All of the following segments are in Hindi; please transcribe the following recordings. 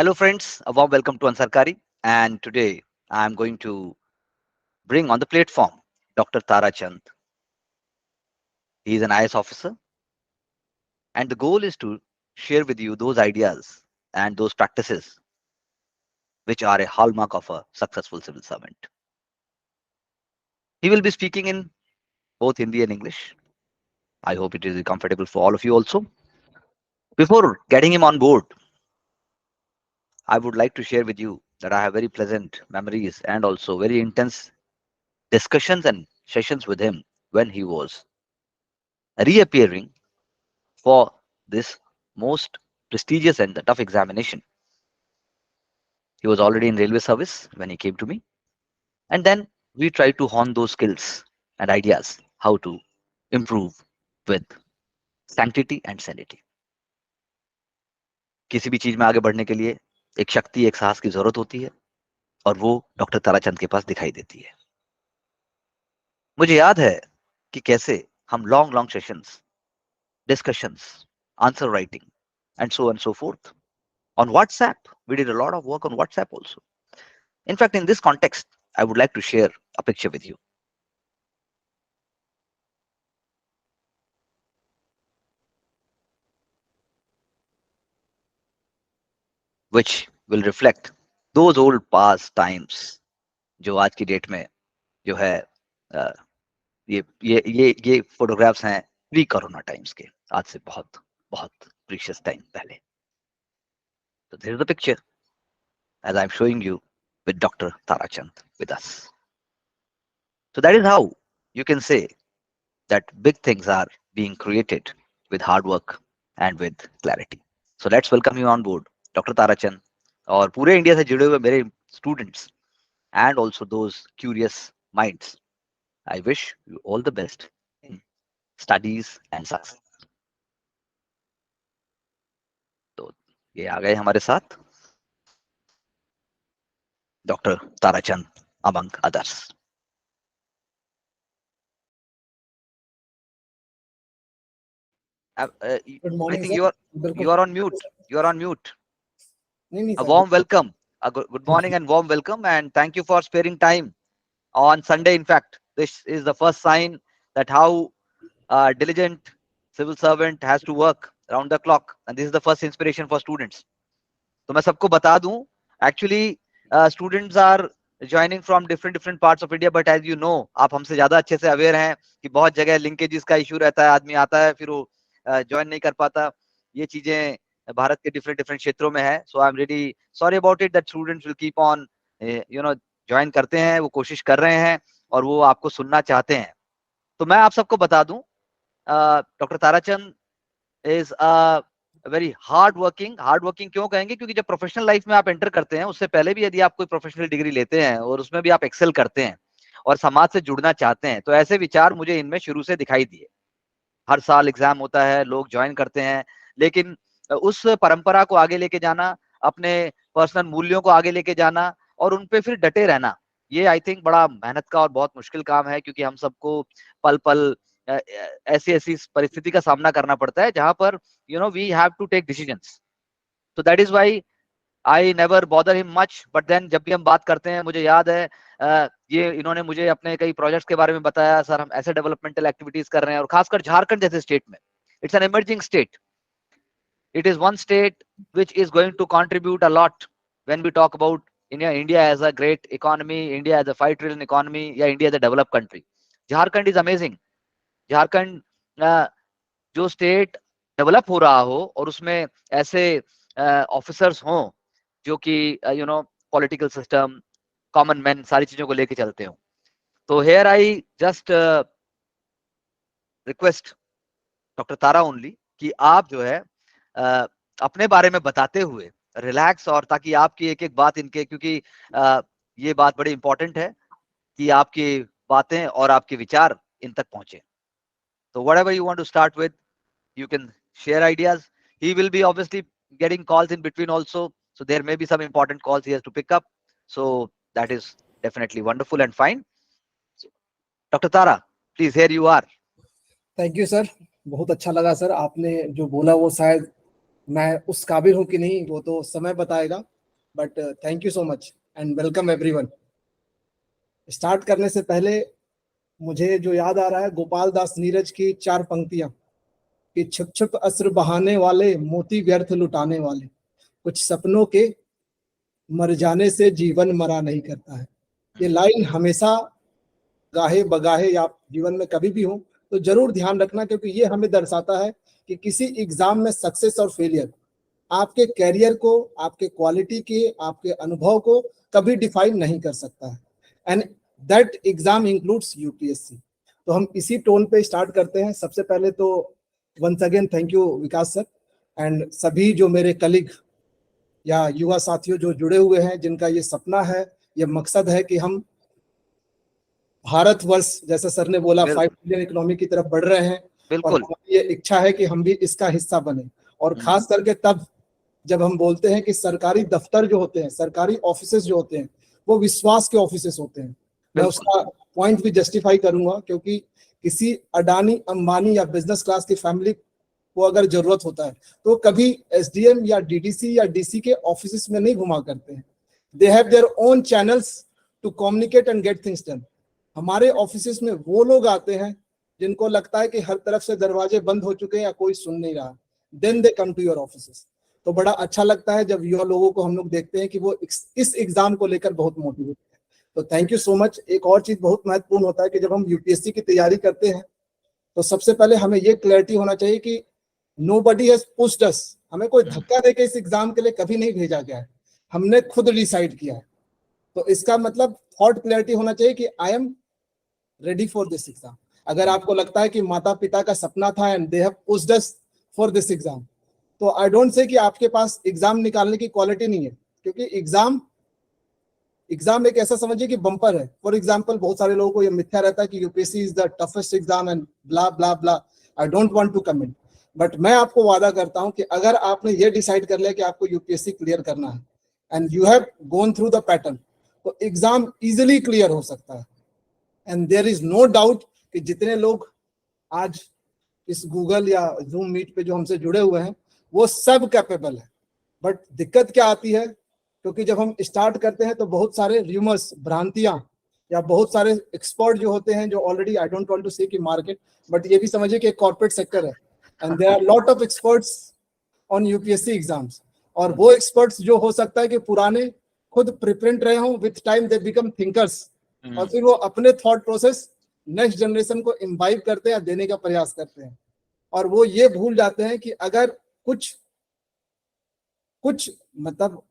Hello, friends. A warm welcome to Ansarkari. And today I'm going to bring on the platform Dr. Tara Chand. He is an IS officer, and the goal is to share with you those ideas and those practices which are a hallmark of a successful civil servant. He will be speaking in both Hindi and English. I hope it is comfortable for all of you also. Before getting him on board, I would like to share with you that I have very pleasant memories and also very intense discussions and sessions with him when he was reappearing for this most prestigious and the tough examination. He was already in railway service when he came to me. And then we tried to hone those skills and ideas how to improve with sanctity and sanity. किसी भी चीज में आगे बढ़ने के लिए एक शक्ति एक साहस की जरूरत होती है और वो डॉक्टर ताराचंद के पास दिखाई देती है. मुझे याद है कि कैसे हम long long sessions, discussions, answer writing and so fourth on WhatsApp. We did a lot of work on WhatsApp also. In fact, in this context, I would like to share a picture with you. Which will reflect those old past times जो आज की डेट में जो है अ, ये फोटोग्राफ्स हैं प्री कोरोना टाइम्स के, आज से बहुत बहुत प्रीशियस टाइम पहले. So this is the picture as I'm showing you with Dr. Tarachand with us. So that is how you can say that big things are being created with hard work and with clarity. So let's welcome you on board, Dr. Tarachand, और पूरे इंडिया से जुड़े हुए मेरे students and also those curious minds. I wish you all the best in studies and success. तो ये आ गए हमारे साथ doctor Tarachand among others. Good I morning, think sir. you are on mute. You are on mute. नहीं A sir, warm welcome, a good morning and warm welcome, and thank you for sparing time on Sunday. In fact, this is the first sign that how diligent civil servant has to work around the clock, and this is the first inspiration for students. तो मैं सबको बता दूं, actually students are joining from different parts of India, but as you know, आप हमसे ज्यादा अच्छे से अवेयर हैं कि बहुत जगह लिंकेजेस का इशू रहता है, आदमी आता है फिर वो ज्वाइन नहीं कर पाता. ये चीजें भारत के डिफरेंट क्षेत्रों में है. So I am really sorry about it that students will keep on join करते हैं, वो कोशिश कर रहे हैं और वो आपको सुनना चाहते हैं. तो मैं आप सबको बता दूं, doctor Tarachand is very hard working. क्यों कहेंगे? क्योंकि जब प्रोफेशनल लाइफ में आप एंटर करते हैं, उससे पहले भी यदि आप कोई प्रोफेशनल डिग्री लेते हैं और उसमें भी आप एक्सेल करते हैं और समाज से जुड़ना चाहते हैं, तो ऐसे विचार मुझे इनमें शुरू से दिखाई दिए. हर साल एग्जाम होता है, लोग ज्वाइन करते हैं, लेकिन उस परंपरा को आगे लेके जाना, अपने पर्सनल मूल्यों को आगे लेके जाना और उन पे फिर डटे रहना, ये आई थिंक बड़ा मेहनत का और बहुत मुश्किल काम है. क्योंकि हम सबको पल पल ऐसी ऐसी परिस्थिति का सामना करना पड़ता है जहां पर we have to take decisions. तो that is why I never bother him much. But then जब भी हम बात करते हैं, मुझे याद है ये इन्होंने मुझे अपने कई प्रोजेक्ट्स के बारे में बताया, सर हम ऐसे डेवलपमेंटल एक्टिविटीज कर रहे हैं, और खासकर झारखंड जैसे स्टेट में, it's an emerging state. It is one state which is going to contribute a lot when we talk about India as a great economy, India as a 5 trillion economy, या India as a developed country. Jharkhand is amazing. Jharkhand जो स्टेट डेवलप हो रहा हो और उसमें ऐसे ऑफिसर्स हों जो कि पॉलिटिकल सिस्टम, कॉमन मैन, सारी चीजों को लेके चलते हो. तो here I just request doctor Tara only कि आप जो है अपने बारे में बताते हुए रिलैक्स, और ताकि आपकी एक एक बात इनके, क्योंकि ये बात बड़ी इंपॉर्टेंट है कि आपकी बातें और आपके विचार इन तक पहुंचे. तो whatever you want to start with, you can share ideas. He will be obviously getting calls in between also, so there may be some important calls he has to pick up. So that is definitely wonderful and fine. So, Dr. Tara, please, here you are. Thank you sir. बहुत अच्छा लगा सर, आपने जो बोला वो शायद मैं उस काबिल हूँ कि नहीं वो तो समय बताएगा. But thank you so much and welcome everyone. Start करने से पहले मुझे जो याद आ रहा है गोपाल दास नीरज की 4 पंक्तियां कि छुप छुप अस्र बहाने वाले, मोती व्यर्थ लुटाने वाले, कुछ सपनों के मर जाने से जीवन मरा नहीं करता है। ये लाइन हमेशा गाहे बगाहे या जीवन में कभी भी हो तो जरूर ध्यान रखना, क्योंकि ये हमें दर्शाता है कि किसी एग्जाम में सक्सेस और फेलियर आपके कैरियर को, आपके क्वालिटी के, आपके अनुभव को कभी डिफाइन नहीं कर सकता है। And that exam includes UPSC. तो हम इसी टोन पे स्टार्ट करते हैं। सबसे पहले तो once again thank you Vikas sir and सभी जो मेरे कलीग या युवा साथियों जो जुड़े हुए हैं, जिनका ये सपना है, ये मकसद है कि हम भारतवर्ष, जैसे सर ने बोला, 5 बिलियन इकोनॉमी की तरफ बढ़ रहे हैं और बिल्कुल हमारी ये इच्छा है कि हम भी इसका हिस्सा बने। और खास करके तब जब हम बोलते हैं कि सरकारी दफ्तर जो होते हैं, सरकारी ऑफिसेज जो होते हैं, वो विश्वास के ऑफिसेज होते हैं। मैं बिल्कुल उसका पॉइंट भी जस्टिफाई करूंगा, क्योंकि किसी अडानी अंबानी या बिजनेस क्लास की फैमिली को अगर जरूरत होता है तो कभी एसडीएम या डीडीसी या डीसी के ऑफिसेज में नहीं घुमा करते हैं। They have their own channels to communicate and get things done. हमारे ऑफिसेज में वो लोग आते हैं जिनको लगता है कि हर तरफ से दरवाजे बंद हो चुके हैं या कोई सुन नहीं रहा, then they come to your offices. तो बड़ा अच्छा लगता है जब युवा लोगों को हम लोग देखते हैं कि वो इस एग्जाम को लेकर बहुत मोटिवेट है। तो थैंक यू सो मच। एक और चीज बहुत महत्वपूर्ण होता है कि जब हम यूपीएससी की तैयारी करते हैं तो सबसे पहले हमें ये क्लैरिटी होना चाहिए कि नोबडी हैज पुश्ड अस। हमें कोई धक्का देके इस एग्जाम के लिए कभी नहीं भेजा गया है, हमने खुद डिसाइड किया है। तो इसका मतलब थॉट क्लैरिटी होना चाहिए कि I am ready for this exam. अगर आपको लगता है कि माता पिता का सपना था and they have pushed us for this exam, तो आई डोंट से कि आपके पास एग्जाम निकालने की क्वालिटी नहीं है, क्योंकि एग्जाम एक ऐसा समझिए कि बम्पर है। फॉर एग्जाम्पल, बहुत सारे लोगों को यह मिथ्या रहता है कि UPSC is the toughest exam and blah blah blah. I don't want to comment, but मैं आपको वादा करता हूं कि अगर आपने ये डिसाइड कर लिया कि आपको यूपीएससी क्लियर करना है and you have gone through the pattern, तो एग्जाम इजिली क्लियर हो सकता है। And there is no doubt कि जितने लोग आज इस गूगल या जूम मीट पे जो हमसे जुड़े हुए हैं वो सब कैपेबल है। बट दिक्कत क्या आती है, क्योंकि जब हम स्टार्ट करते हैं तो बहुत सारे रूमर्स, भ्रांतियां, या बहुत सारे एक्सपर्ट जो होते हैं जो already, I don't want to say कि मार्केट, बट ये भी समझिए कि एक कॉर्पोरेट सेक्टर है and there are lot of experts on UPSC exams. और वो एक्सपर्ट्स जो हो सकता है कि पुराने खुद प्रिपेरेंट रहे हों, with time they become thinkers, और फिर वो अपने थॉट प्रोसेस नेक्स्ट जनरेशन को इम्बाइब करते हैं, देने का प्रयास करते हैं। और वो ये भूल जाते हैं कि अगर कुछ मतलब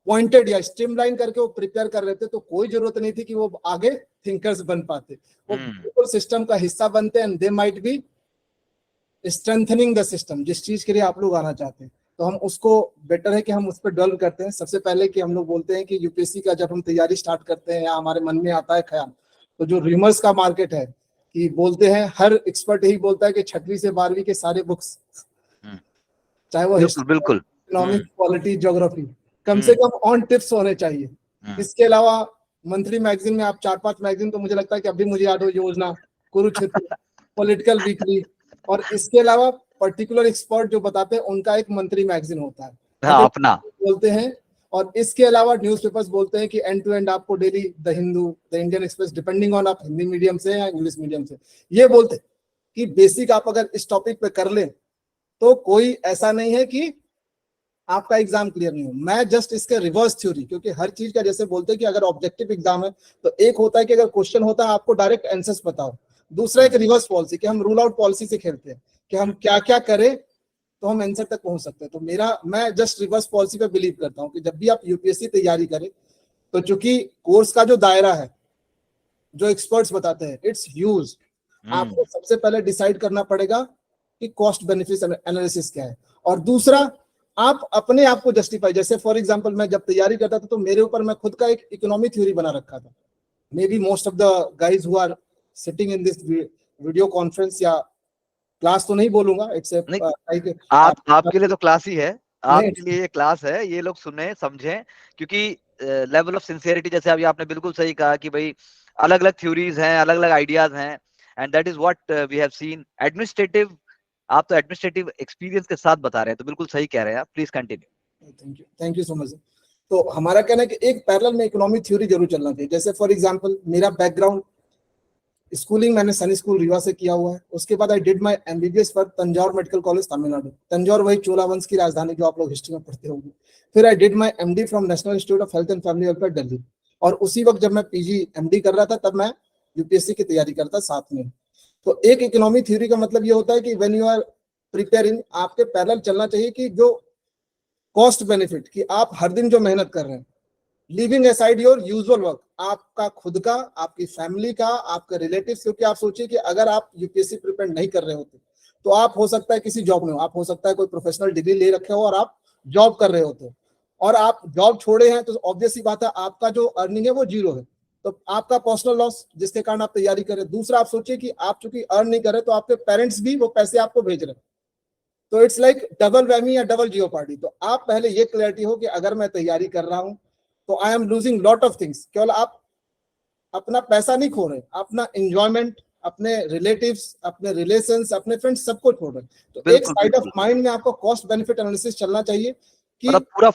पॉइंटेड या स्ट्रीमलाइन करके वो प्रिपेयर कर रहे थे तो कोई जरूरत नहीं थी कि वो आगे थिंकर्स बन पाते। वो बिल्कुल सिस्टम का हिस्सा बनते हैं and they might be strengthening the system, जिस चीज के लिए आप लोग आना चाहते हैं। तो हम उसको, बेटर है कि हम उस पर डेवलप करते हैं। सबसे पहले कि हम लोग बोलते हैं कि यूपीएससी का जब हम तैयारी स्टार्ट करते हैं या हमारे मन में आता है ख्याल, तो जो रूमर्स का मार्केट है कि बोलते हैं, हर एक्सपर्ट यही बोलता है कि 6वीं से 12वीं के सारे बुक्स, चाहे वो बिल्कुल इकोनॉमिक्स, पॉलिटी, ज्योग्राफी, कम से कम ऑन टिप्स होने चाहिए। इसके अलावा मंथली मैगजीन में आप 4-5 मैगजीन, तो मुझे लगता है कि अभी मुझे याद हो, योजना, कुरुक्षेत्र, पॉलिटिकल वीकली, और इसके अलावा पर्टिकुलर एक्सपर्ट जो बताते हैं उनका एक मंथली मैगजीन होता है, हाँ, अपना बोलते हैं। और इसके अलावा न्यूज़पेपर्स बोलते हैं कि एंड टू एंड आपको daily the Hindu, the Indian express, depending on आप हिंदी मीडियम से या इंग्लिश मीडियम से, ये बोलते हैं कि बेसिक आप अगर इस टॉपिक पे कर लें तो कोई ऐसा नहीं है कि आपका एग्जाम क्लियर नहीं हो। मैं जस्ट इसके रिवर्स थ्योरी, क्योंकि हर चीज का जैसे बोलते हैं कि अगर ऑब्जेक्टिव एग्जाम है तो एक होता है कि अगर क्वेश्चन होता है आपको डायरेक्ट आंसर्स बताओ, दूसरा एक रिवर्स पॉलिसी कि हम रूल आउट पॉलिसी से खेलते हैं कि हम क्या क्या करें तो हम आंसर तक पहुंच सकते हैं। तो मैं जस्ट रिवर्स पॉलिसी पे बिलीव करता हूं कि जब भी आप यूपीएससी तैयारी करें तो चूंकि कोर्स का जो दायरा है, जो एक्सपर्ट्स बताते हैं, इट्स ह्यूज। आपको सबसे पहले डिसाइड करना पड़ेगा कि कॉस्ट बेनिफिट एनालिसिस क्या है, और दूसरा आप अपने आप को जस्टिफाई। जैसे फॉर एग्जांपल, मैं जब तैयारी करता था तो मेरे ऊपर मैं खुद का एक इकोनॉमी थ्योरी बना रखा था। Maybe most of the guys who are sitting in this video conference या क्लास तो नहीं बोलूंगा, इट्स आपके लिए तो क्लास ही है, आपके लिए ये क्लास है, ये लोग सुने समझें, क्योंकि लेवल ऑफ सिंसियरिटी, जैसे अभी आपने बिल्कुल सही कहा कि भाई अलग अलग थ्योरीज हैं, अलग अलग आइडियाज हैं, and that is what we have seen. Administrative, आप तो एडमिनिस्ट्रेटिव एक्सपीरियंस के साथ बता रहे हैं, तो बिल्कुल सही कह रहे हैं आप। Please continue. Thank you so much. तो हमारा कहना है कि एक पैरेलल में इकोनॉमिक थ्योरी जरूर चलना चाहिए। जैसे फॉर एग्जांपल मेरा बैकग्राउंड स्कूलिंग मैंने सनी स्कूल रीवा से किया हुआ है, उसके बाद I did my MBBS for Tanjore medical college Tamil Nadu. Tanjore वही चोला वंश की राजधानी जो आप लोग हिस्ट्री में पढ़ते होंगे। फिर I did my MD from national institute of health and family welfare Delhi, और उसी वक्त जब मैं पीजी एमडी कर रहा था तब मैं यूपीएससी की तैयारी करता साथ में। तो एक इकोनॉमिक थ्योरी का मतलब ये होता है कि व्हेन यू आर प्रिपेयरिंग, आपके पैरेलल चलना चाहिए कि जो कॉस्ट बेनिफिट कि आप हर दिन जो मेहनत कर रहे हैं, living aside your usual work, आपका खुद का, आपकी फैमिली का, आपके रिलेटिव्स, क्योंकि आप सोचिए कि अगर आप यूपीएससी प्रिपेयर नहीं कर रहे होते तो आप हो सकता है किसी जॉब में हो, आप हो सकता है कोई प्रोफेशनल डिग्री ले रखे हो और आप जॉब कर रहे होते, और आप जॉब छोड़े हैं, तो ऑब्वियस सी बात है आपका जो अर्निंग है वो जीरो है, तो आपका पर्सनल लॉस जिसके कारण आप तैयारी करें। दूसरा, आप सोचिए कि आप चूंकि अर्न नहीं कर रहे तो आपके पेरेंट्स भी वो पैसे आपको भेज रहे हैं, तो इट्स लाइक डबल वैमी या डबल जियोपार्डी। तो आप पहले ये क्लैरिटी हो कि अगर मैं तैयारी कर रहा हूं तो I am losing lot of things. केवल आप अपना पैसा नहीं खो रहे, अपना एंजॉयमेंट, अपने रिलेटिव्स, अपने रिलेशंस, अपने फ्रेंड्स, सबको छोड़ रहे। तो एक साइड ऑफ माइंड में आपको कॉस्ट बेनिफिट एनालिसिस चलना चाहिए कि मतलब पूरा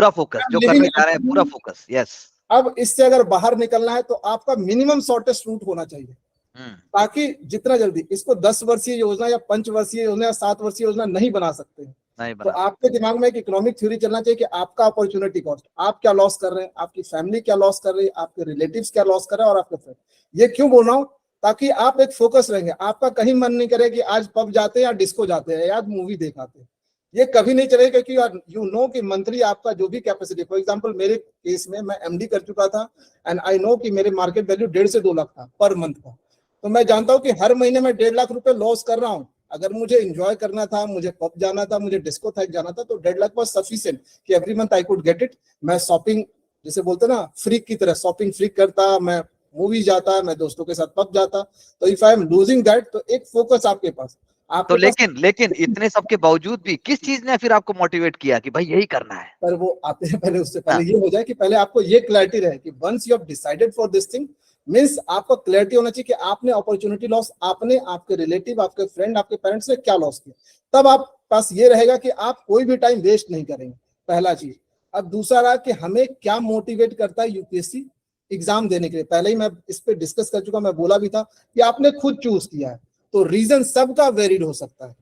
फोकस जो करने जा रहे हैं, पूरा फोकस। यस, अब इससे अगर बाहर निकलना है तो आपका मिनिमम शॉर्टेस्ट रूट होना चाहिए, ताकि जितना जल्दी इसको 10 वर्षीय योजना या 5 वर्षीय योजना या 7 वर्षीय योजना नहीं बना सकते हैं। तो आपके दिमाग में एक इकोनॉमिक थ्योरी चलना चाहिए कि आपका अपॉर्चुनिटी कॉस्ट, आप क्या लॉस कर रहे हैं, आपकी फैमिली क्या लॉस कर रही है, आपके रिलेटिव्स क्या लॉस कर रहे हैं, और आपके फ्रेंड। ये क्यों बोल रहा हूँ? ताकि आप एक फोकस रहेंगे, आपका कहीं मन नहीं करे कि आज पब जाते हैं या डिस्को जाते हैं या आज मूवी देखाते हैं, ये कभी नहीं चलेगा, क्योंकि यू नो कि मंथली आपका जो भी कैपेसिटी, फॉर एग्जांपल मेरे केस में मैं एमडी कर चुका था एंड आई नो कि मेरे मार्केट वैल्यू 1.5 से 2 लाख था पर मंथ का। तो मैं जानता हूं कि हर महीने मैं 1.5 लाख रुपए लॉस कर रहा हूं। अगर मुझे एंजॉय करना था, मुझे पब जाना था, मुझे डिस्को थैक जाना था, तो 1.5 लाख वाज सफिशिएंट कि every month I could get it. मैं शॉपिंग, जैसे बोलते ना फ्रीक की तरह शॉपिंग फ्रीक करता, मैं मूवी जाता, मैं दोस्तों के साथ पब जाता। तो if I am losing that, तो एक फोकस आपके पास। तो लेकिन इतने सब के बावजूद भी किस चीज ने फिर आपको मोटिवेट किया कि भाई यही करना है? पर वो आते हैं पहले, उससे पहले ये हो जाए कि पहले आपको ये क्लैरिटी रहे कि once you have decided for this thing, means आपको क्लैरिटी होना चाहिए कि आपने अपॉर्चुनिटी लॉस, आपने, आपके रिलेटिव, आपके फ्रेंड, आपके पेरेंट्स ने क्या लॉस किया। तब आप पास ये रहेगा कि आप कोई भी टाइम वेस्ट नहीं करेंगे, पहला चीज। अब दूसरा रहा कि हमें क्या मोटिवेट करता है यूपीएससी एग्जाम देने के लिए। पहले ही मैं इस पे डिस्कस कर चुका, मैं बोला भी था कि आपने खुद चूज किया है, तो रीजन सबका वेरिड हो सकता है,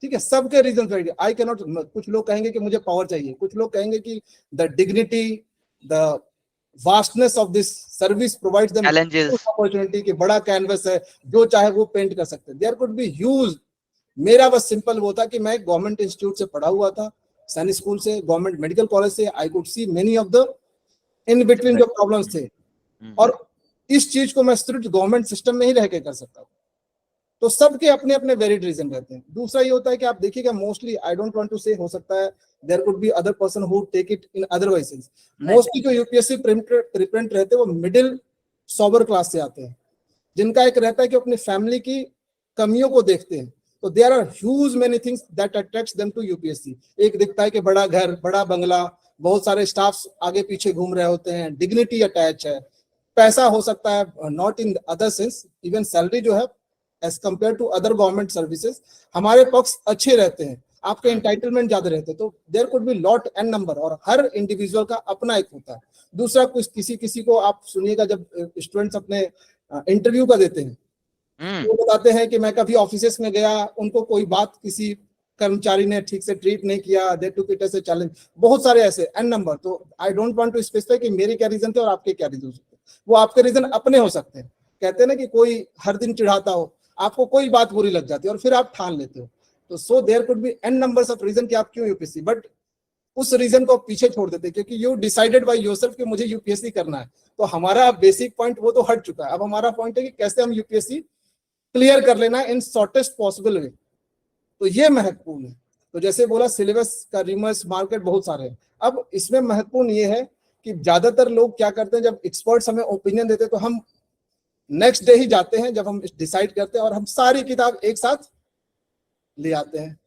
ठीक है, सबके reason varied. I can not, कुछ लोग कहेंगे कि मुझे पावर चाहिए, कुछ लोग कहेंगे कि the dignity, the vastness of this service provides them opportunity कि बड़ा कैनवस है, जो चाहे वो पेंट कर सकते हैं। There could be huge. मेरा बस सिंपल वो था कि मैं गवर्नमेंट इंस्टीट्यूट से पढ़ा हुआ था, सैनिक स्कूल से, गवर्नमेंट मेडिकल कॉलेज से। I could see many of the in between जो प्रॉब्लम्स थे, और इस चीज को मैं सिर्फ गवर्नमेंट सिस्टम में ही रह के कर सकता हूँ। तो सबके अपने अपने वेरिड रीजन रहते हैं। दूसरा ये होता है कि आप देखिएगा, mostly, I don't want to say, हो सकता है there could be other person who take it in other ways. Mostly जो यूपीएससी प्रिपेरेंट रहते हैं वो मिडिल सोबर क्लास से आते हैं, जिनका एक रहता है कि अपनी फैमिली की कमियों को देखते हैं। तो there are huge many things that attracts them to UPSC. एक दिखता है कि बड़ा घर, बड़ा बंगला, बहुत सारे स्टाफ्स आगे पीछे घूम रहे होते हैं, डिग्निटी अटैच है, पैसा हो सकता है, not in other sense, even salary जो है as compare to other government services हमारे पक्ष अच्छे रहते हैं, आपके एंटाइटलमेंट ज्यादा रहते हैं। तो there could be lot and number, और हर इंडिविजुअल का अपना एक होता है। दूसरा, कुछ किसी को आप सुनिएगा, जब स्टूडेंट्स अपने इंटरव्यू का देते हैं, वो बताते हैं कि मैं कभी ऑफिसेस में गया, उनको कोई बात किसी कर्मचारी ने ठीक से ट्रीट नहीं किया, they took it as a challenge. बहुत सारे ऐसे एन नंबर। तो I don't want to specify कि मेरे क्या रीजन थे और आपके क्या रीजन हो सकते हैं, वो आपके रीजन अपने हो सकते हैं। कहते हैं ना कि कोई हर दिन चिढ़ाता हो, आपको कोई बात बुरी लग जाती है और फिर आप ठान लेते हो। तो so there could be n numbers of reason कि आप क्यों यूपीएससी, बट उस रीजन को पीछे छोड़ देते हैं क्योंकि यू डिसाइडेड बाय योरसेल्फ कि मुझे यूपीएससी करना है। तो हमारा बेसिक पॉइंट वो तो हट चुका है। अब हमारा पॉइंट है कि कैसे हम यूपीएससी क्लियर कर लेना इन शॉर्टेस्ट पॉसिबल वे। तो ये महत्वपूर्ण है। तो जैसे बोला, सिलेबस का रिमर्स मार्केट बहुत सारे हैं। अब इसमें महत्वपूर्ण ये है कि ज्यादातर लोग क्या करते हैं, जब एक्सपर्ट्स हमें ओपिनियन देते हैं तो हम नेक्स्ट डे ही जाते हैं, जब हम डिसाइड करते हैं, और हम सारी किताब एक साथ ले आते हैं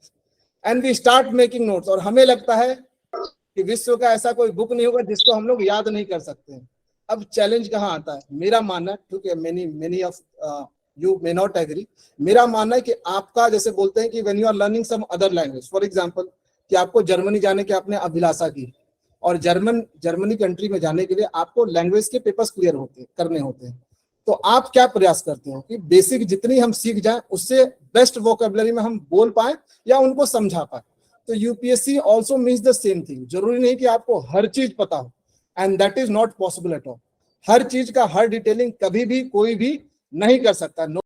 and we start making notes. और हमें लगता है कि विश्व का ऐसा कोई बुक नहीं होगा जिसको हम लोग याद नहीं कर सकते हैं। अब चैलेंज कहाँ आता है? मेरा मानना है, ठीक है, many of you may not agree, मेरा मानना है कि आपका, जैसे बोलते हैं कि when you are learning some other language, for example कि आपको जर्मनी जाने की आपने अभिलाषा की और जर्मनी कंट्री में जाने के लिए आपको लैंग्वेज के पेपर्स क्लियर करने होते हैं। तो आप क्या प्रयास करते हो कि बेसिक जितनी हम सीख जाएं उससे बेस्ट वोकेबलरी में हम बोल पाए या उनको समझा पाए। तो UPSC also means the same thing. जरूरी नहीं कि आपको हर चीज पता हो, and that is not possible at all. हर चीज का हर डिटेलिंग कभी भी कोई भी नहीं कर सकता।